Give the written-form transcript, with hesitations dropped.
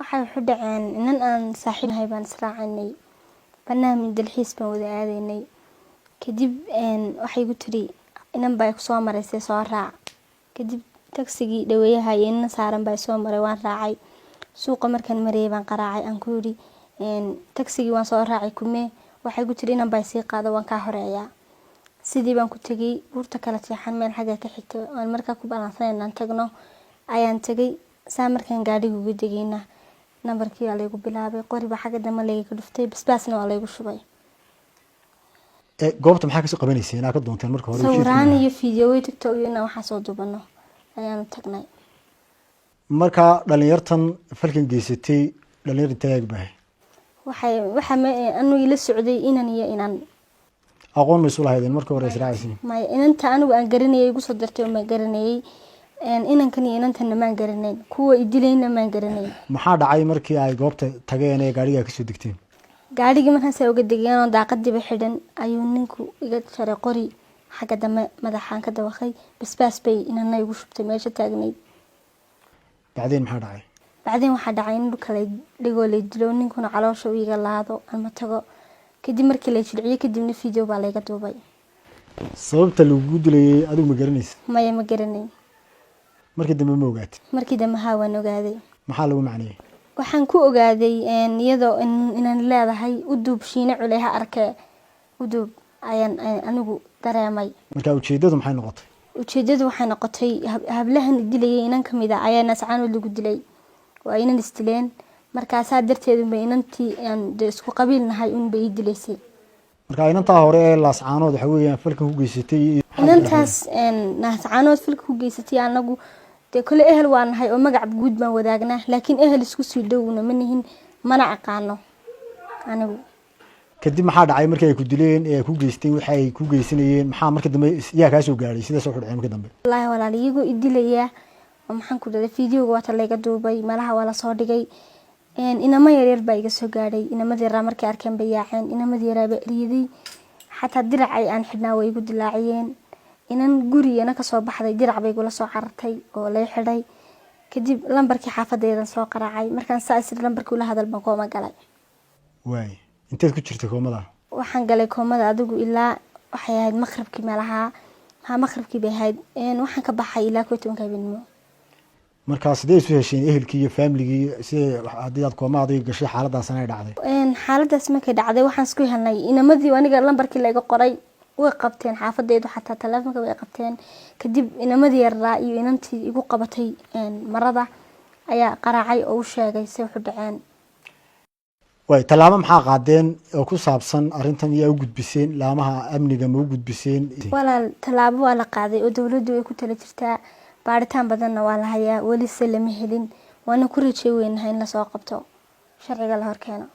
waxay u dhaceen inan aan saaxiibnahay baan israacanay barnaamij dalxiis baan wada aadaynay kadib waxay igu tiri inan baa ku soo maraysay soo raac kadib tagsigii dhaweeyaha iyo inan saaran baa soo maray waan raacay suuqa markaan marayay baan qaraacay aan ku yiri tagsigii waan soo raacay kumee waxay igu tiri inan baa sii qaado waan ka horeeyaa sidii baan ku tagay buurta kala jeexan meel xagga ka xigto aan markaa ku balansanayna tagno ayaan tagay saa markaan gaadhiga ugu degayna nambarkii waa laygu bilaabay qoriba xagga dambe layga dhuftay basbaasna waa laygu shubay goobta maxaa kasoo qabanaysay inaa ka doonteen marka hore sawiraan iyo fiidiyowyo tiktok iyo inaan waxaa soo dubano ayaanu tagnay marka dhalinyartan falkan geysatay dhalinyar intee ag baahay waxa anu ila socday inan iyo inan aqoon ma isu lahaydeen marka hore israacaysiin may inanta anigu aan garanayay igu soo dartay oo ma garanayay inankan iyo inantana maan garanayn kuwa idilayna maan garanayn maxaa dhacay markii ay goobta tageen ee gaariga ka soo degteen gaarigii markaan saa uga degeen oo daaqadiiba xidhan ayuu ninku iga jaray qori xagga dambe madaxaan ka dawaqay basbaas bay inana igu shubtay meesha taagnayd bacdeen maxaa dhacay bacdeen waxaa dhacay in dhulka lay dhigoo lay dilo ninkuna caloosha u iga laado ama tago kadib markii lay jilciyo kadibna video baa layga duubay sababta lagu dilayay adigu ma garanaysa maya ma garanayn markii dambe ma ogaatay markii dambe haa waan ogaaday maxaa lagu macneeyay waxaan ku ogaaday iyadoo inaan leedahay u duub shiine culeha arkay u duub ayaan anigu dareemay marka ujeedadu maxay noqotay ujeedadu waxay noqotay hablahan dilayay inan kamid ah ayaa nascaan lagu dilay waa inan istileen markaas darteedu bay inantii aan isku qabiilnahay un bay dilaysay marka inantaa hore ee laascaanood waxa weeyaan falkan ku geysatay inantaas nascaanood falkan ku geysatay anagu kale ehel waan nahay oo magac guud baan wadaagnaa laakiin ehel isku sii dhowna ma nihin mana aqaano anigu kadib maxaa dhacay markii ay ku dileen ee ku geysteen waxa ay ku geysanayeen maxaa markii dambe yaa ka soo gaaray sida soo xidhay markii dambe wallahi walaal iyagu idilaya maxaan ku dhaday fiidiyowga waa layga duubay malaha waa la soo dhigay inama yaryar baa iga soo gaadhay inamadii yaraa markay arkeen bay yaaceen inamadii yaraa baa riiday xataa diracay aan xidhnaa way igu dilaaciyeen inan gurigana ka soo baxday dirac bay igula soo carartay oo lay xidhay kadib lambarkii xaafadeedan soo qaraacay markaan saas lambarkii ula hadal baan kooma galay waay inteed ku jirtay koomada waxaan galay koomada adigu ilaa waxay ahayd maqribkii meelaha maqribkii bay ahayd waxaan ka baxay ilaa 12 habeenimo markaas sidee isu hesheen ehelkii iyo familygii sidee haddii aad koomada gashay xaaladaas ay dhacday xaaladaas markay dhacday waxaan isku helnay inamadii aniga lambarkii laga qoray way qabteen xaafadeedu xataa telefoonka way qabteen kadib inamadii yaraa iyo inantii igu qabatay marada ayaa qaraacay oo u sheegay si wuxuu dhaceen way talaabo maxaa qaadeen oo ku saabsan arintan iyo u gudbiseen laamaha amniga ma u gudbiseen walaal talaabo waa la qaaday oo dawladdu ay ku tala jirtaa baaritaan badanna waa la hayaa wali se lama helin waana ku rajay weynahay in la soo qabto sharciga la horkeeno